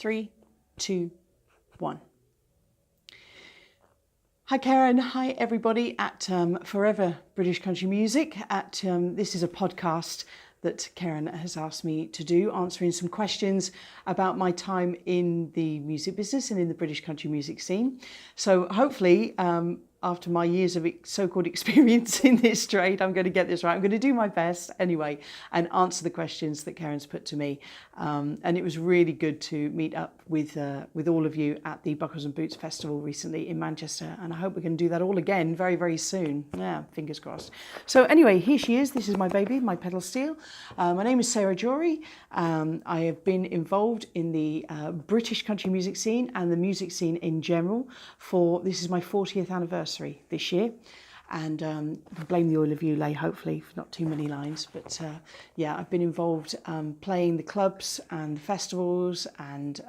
3, 2, 1. Hi Karen, hi everybody at Forever British Country Music. This is a podcast that Karen has asked me to do, answering some questions about my time in the music business and in the British country music scene. So hopefully, after my years of so-called experience in this trade, I'm going to get this right. I'm going to do my best anyway and answer the questions that Karen's put to me. And it was really good to meet up with all of you at the Buckles and Boots Festival recently in Manchester. And I hope we can do that all again very, very soon. Yeah, fingers crossed. So anyway, here she is. This is my baby, my pedal steel. My name is Jory. I have been involved in the British country music scene and the music scene in general this is my 40th anniversary this year, and blame the oil of Ulay, hopefully, for not too many lines, but yeah, I've been involved playing the clubs and festivals and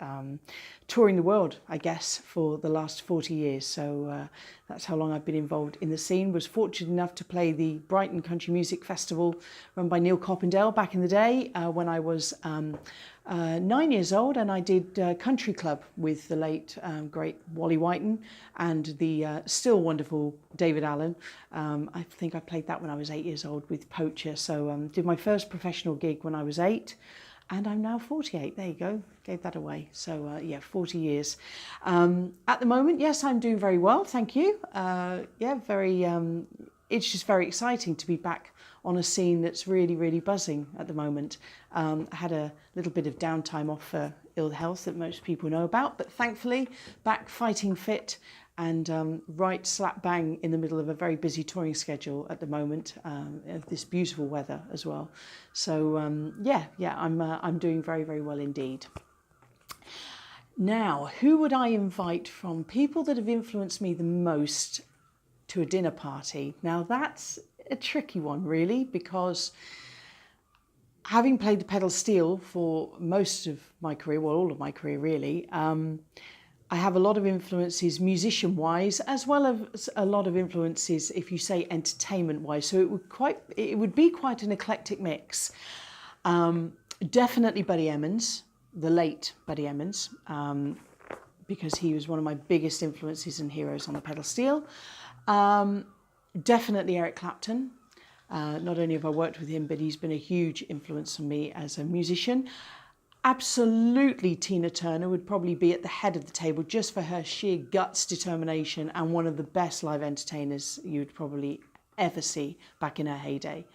touring the world, I guess, for the last 40 years. So that's how long I've been involved in the scene. Was fortunate enough to play the Brighton Country Music Festival run by Neil Coppendale back in the day when I was 9 years old, and I did Country Club with the late great Wally Whiten and the still wonderful David Allen. I think I played that when I was 8 years old with Poacher. So did my first professional gig when I was 8, and I'm now 48. There you go, gave that away. So yeah, 40 years. At the moment, yes, I'm doing very well, thank you. Yeah, very. It's just very exciting to be back on a scene that's really, really buzzing at the moment. I had a little bit of downtime off for ill health that most people know about, but thankfully back fighting fit and right slap bang in the middle of a very busy touring schedule at the moment, of this beautiful weather as well. So yeah, I'm doing very, very well indeed. Now, who would I invite from people that have influenced me the most to a dinner party? Now that's a tricky one, really, because having played the pedal steel for most of my career, well, all of my career really, I have a lot of influences musician-wise, as well as a lot of influences, if you say entertainment-wise. So it would be quite an eclectic mix. Definitely Buddy Emmons, the late Buddy Emmons, because he was one of my biggest influences and heroes on the pedal steel. Definitely Eric Clapton. Not only have I worked with him, but he's been a huge influence on me as a musician. Absolutely, Tina Turner would probably be at the head of the table just for her sheer guts, determination, and one of the best live entertainers you'd probably ever see back in her heyday.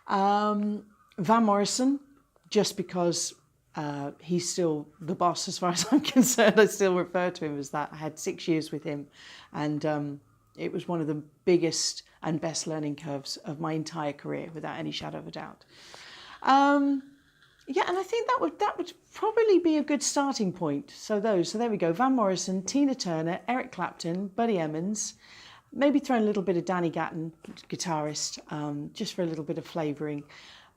Van Morrison, just because he's still the boss as far as I'm concerned. I still refer to him as that. I had 6 years with him, and it was one of the biggest and best learning curves of my entire career, without any shadow of a doubt. Yeah, and I think that would probably be a good starting point. So there we go. Van Morrison, Tina Turner, Eric Clapton, Buddy Emmons, maybe throw in a little bit of Danny Gatton, guitarist, just for a little bit of flavouring.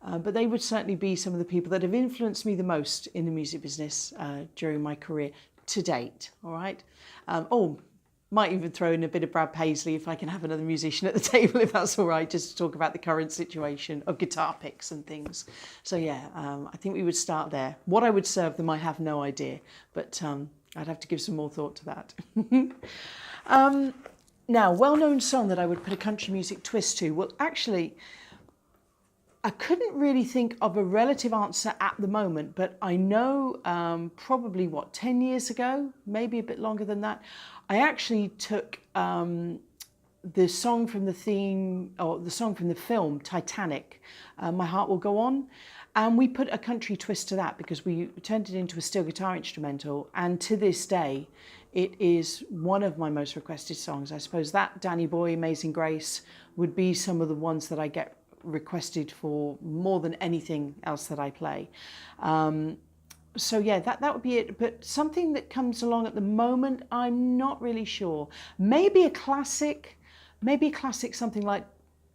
But they would certainly be some of the people that have influenced me the most in the music business during my career to date. All right. Might even throw in a bit of Brad Paisley if I can have another musician at the table, if that's all right, just to talk about the current situation of guitar picks and things. So yeah, I think we would start there. What I would serve them, I have no idea, but I'd have to give some more thought to that. Now, well-known song that I would put a country music twist to. Well, actually, I couldn't really think of a relative answer at the moment, but I know probably, 10 years ago, maybe a bit longer than that, I actually took the song from the film Titanic, My Heart Will Go On, and we put a country twist to that because we turned it into a steel guitar instrumental, and to this day, it is one of my most requested songs. I suppose that, Danny Boy, Amazing Grace, would be some of the ones that I get requested for more than anything else that I play. So yeah, that would be it. But something that comes along at the moment, I'm not really sure. Maybe a classic, something like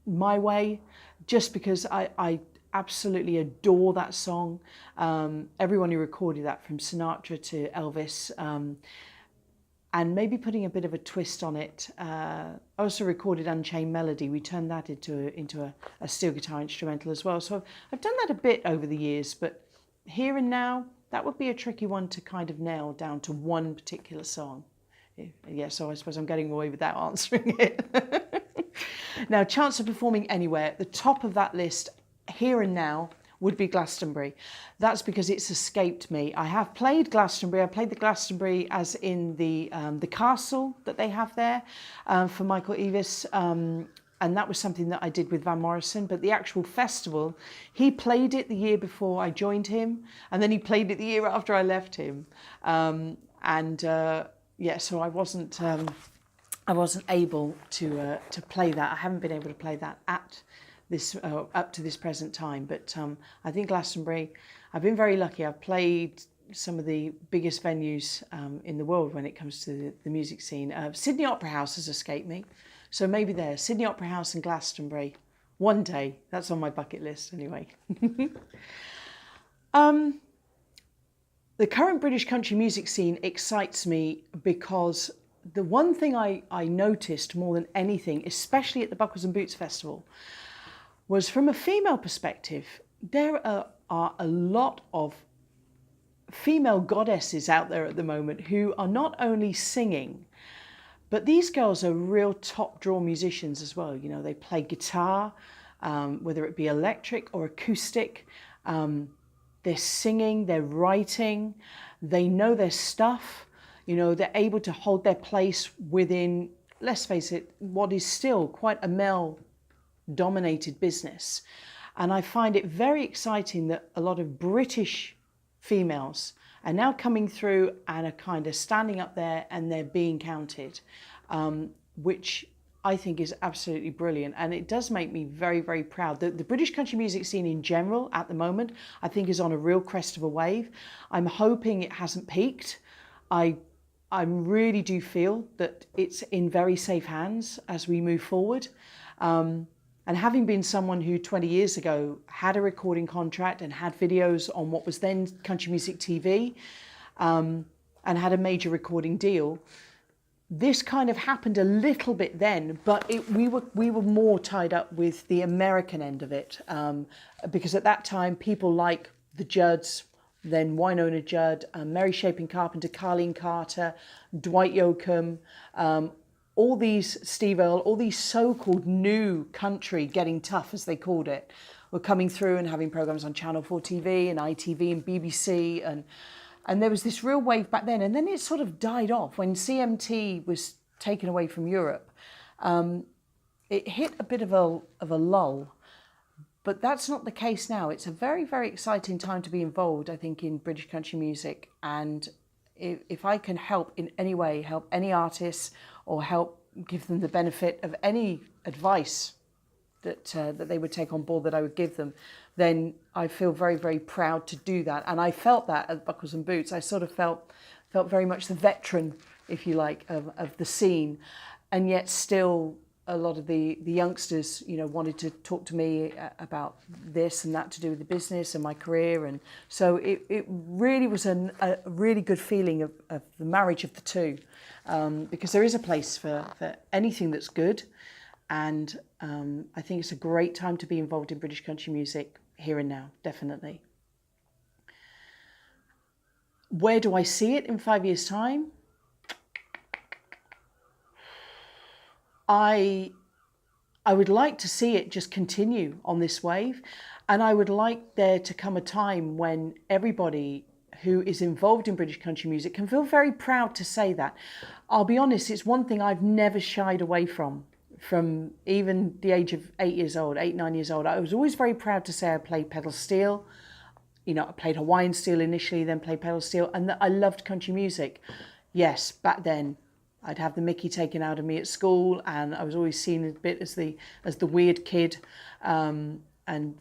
My Way, just because I absolutely adore that song. Everyone who recorded that, from Sinatra to Elvis, and maybe putting a bit of a twist on it. I also recorded Unchained Melody. We turned that into a steel guitar instrumental as well. So I've done that a bit over the years, but here and now, that would be a tricky one to kind of nail down to one particular song. Yeah, so I suppose I'm getting away without answering it. Now, chance of performing anywhere, at the top of that list, here and now, would be Glastonbury. That's because it's escaped me. I have played Glastonbury. I played the Glastonbury as in the castle that they have there for Michael Eavis. And that was something that I did with Van Morrison. But the actual festival, he played it the year before I joined him. And then he played it the year after I left him. Yeah, so I wasn't able to play that. I haven't been able to play that at this up to this present time. But I think Glastonbury, I've been very lucky. I've played some of the biggest venues in the world when it comes to the music scene. Sydney Opera House has escaped me. So maybe there, Sydney Opera House and Glastonbury. One day, that's on my bucket list anyway. The current British country music scene excites me because the one thing I noticed more than anything, especially at the Buckles and Boots Festival, was from a female perspective, there are a lot of female goddesses out there at the moment who are not only singing, but these girls are real top draw musicians as well. You know, they play guitar, whether it be electric or acoustic. They're singing, they're writing, they know their stuff. You know, they're able to hold their place within, let's face it, what is still quite a male-dominated business. And I find it very exciting that a lot of British females are now coming through and are kind of standing up there and they're being counted, which I think is absolutely brilliant. And it does make me very, very proud. The British country music scene in general at the moment, I think is on a real crest of a wave. I'm hoping it hasn't peaked. I really do feel that it's in very safe hands as we move forward. And having been someone who 20 years ago had a recording contract and had videos on what was then Country Music TV and had a major recording deal, this kind of happened a little bit then, but we were more tied up with the American end of it because at that time people like the Judds, then Wynonna Judd, Mary Shaping Carpenter, Carleen Carter, Dwight Yoakam, all these, Steve Earle, all these so-called new country, getting tough as they called it, were coming through and having programs on Channel 4 TV and ITV and BBC, and there was this real wave back then, and then it sort of died off when CMT was taken away from Europe. It hit a bit of a lull, but that's not the case now. It's a very, very exciting time to be involved, I think, in British country music, and if I can help in any way, help any artists or help give them the benefit of any advice that they would take on board that I would give them, then I feel very, very proud to do that. And I felt that at Buckles and Boots. I sort of felt very much the veteran, if you like, of the scene, and yet still a lot of the youngsters, you know, wanted to talk to me about this and that to do with the business and my career. And so it really was a really good feeling of the marriage of the two, because there is a place for anything that's good. And I think it's a great time to be involved in British country music here and now, definitely. Where do I see it in 5 years' time? I would like to see it just continue on this wave, and I would like there to come a time when everybody who is involved in British country music can feel very proud to say that. I'll be honest, it's one thing I've never shied away from even the age of 9 years old. I was always very proud to say I played pedal steel. You know, I played Hawaiian steel initially, then played pedal steel, and that I loved country music. Yes, back then I'd have the mickey taken out of me at school, and I was always seen a bit as the weird kid, and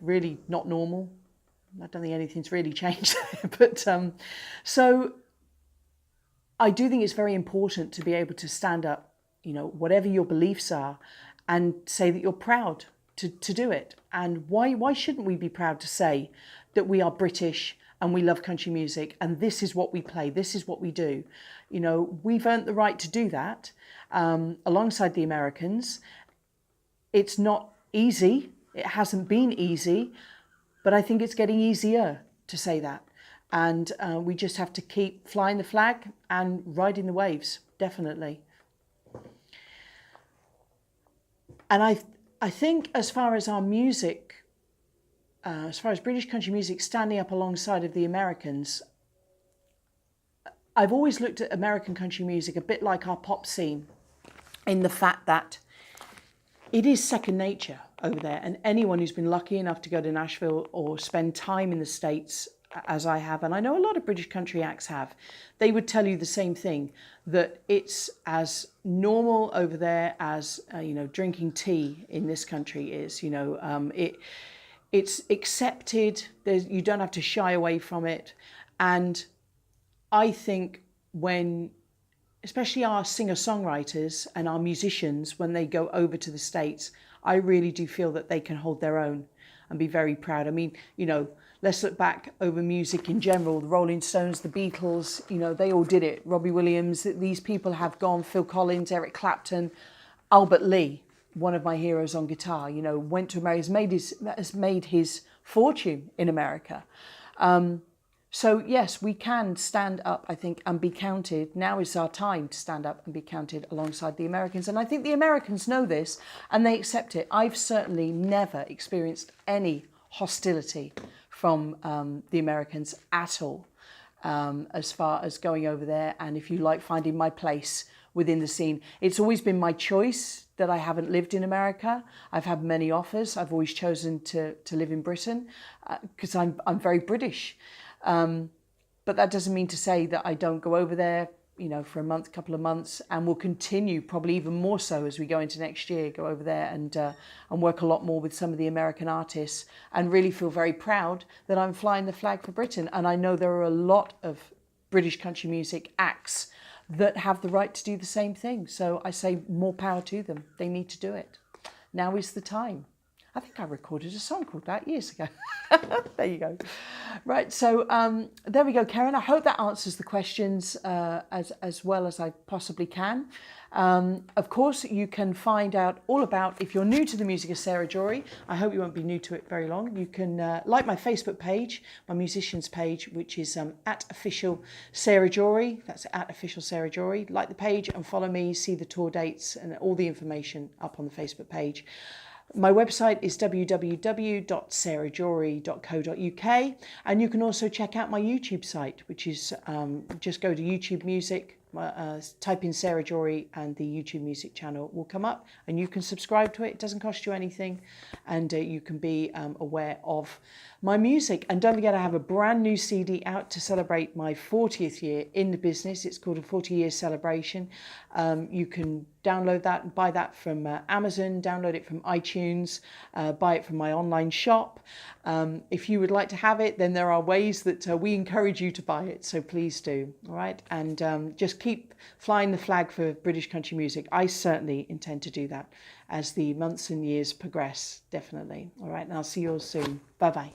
really not normal. I don't think anything's really changed there, but so I do think it's very important to be able to stand up, you know, whatever your beliefs are, and say that you're proud to do it. And why shouldn't we be proud to say that we are British and we love country music and this is what we play, this is what we do? You know, we've earned the right to do that alongside the Americans. It's not easy. It hasn't been easy, but I think it's getting easier to say that. And we just have to keep flying the flag and riding the waves, definitely. And I think as far as our music, as far as British country music standing up alongside of the Americans, I've always looked at American country music a bit like our pop scene, in the fact that it is second nature over there. And anyone who's been lucky enough to go to Nashville or spend time in the States, as I have, and I know a lot of British country acts have, they would tell you the same thing, that it's as normal over there as, drinking tea in this country is. It's accepted. You don't have to shy away from it. And I think when, especially our singer-songwriters and our musicians, when they go over to the States, I really do feel that they can hold their own and be very proud. I mean, let's look back over music in general. The Rolling Stones, the Beatles, they all did it. Robbie Williams, these people have gone. Phil Collins, Eric Clapton, Albert Lee, one of my heroes on guitar, went to America, has made his fortune in America. So yes, we can stand up, I think, and be counted. Now is our time to stand up and be counted alongside the Americans. And I think the Americans know this and they accept it. I've certainly never experienced any hostility from the Americans at all, as far as going over there and, if you like, finding my place within the scene. It's always been my choice that I haven't lived in America. I've had many offers. I've always chosen to live in Britain because I'm very British. But that doesn't mean to say that I don't go over there, for a month, couple of months, and will continue, probably even more so as we go into next year, go over there and work a lot more with some of the American artists, and really feel very proud that I'm flying the flag for Britain. And I know there are a lot of British country music acts that have the right to do the same thing. So I say more power to them. They need to do it. Now is the time. I think I recorded a song called that years ago. There you go. Right, so there we go, Karen. I hope that answers the questions as well as I possibly can. Of course, you can find out all about, if you're new to the music of Sarah Jory, I hope you won't be new to it very long. You can like my Facebook page, my musicians page, which is at official Sarah Jory. That's at official Sarah Jory. Like the page and follow me, see the tour dates and all the information up on the Facebook page. My website is www.sarahjory.co.uk, and you can also check out my YouTube site, which is just go to YouTube Music, type in Sarah Jory, and the YouTube Music channel will come up, and you can subscribe to it. It doesn't cost you anything, and you can be aware of my music. And don't forget, I have a brand new CD out to celebrate my 40th year in the business. It's called a 40-year celebration. You can download that and buy that from Amazon, download it from iTunes, buy it from my online shop. If you would like to have it, then there are ways that we encourage you to buy it, so please do. All right, and just keep flying the flag for British country music. I certainly intend to do that as the months and years progress, definitely. All right, and I'll see you all soon. Bye-bye.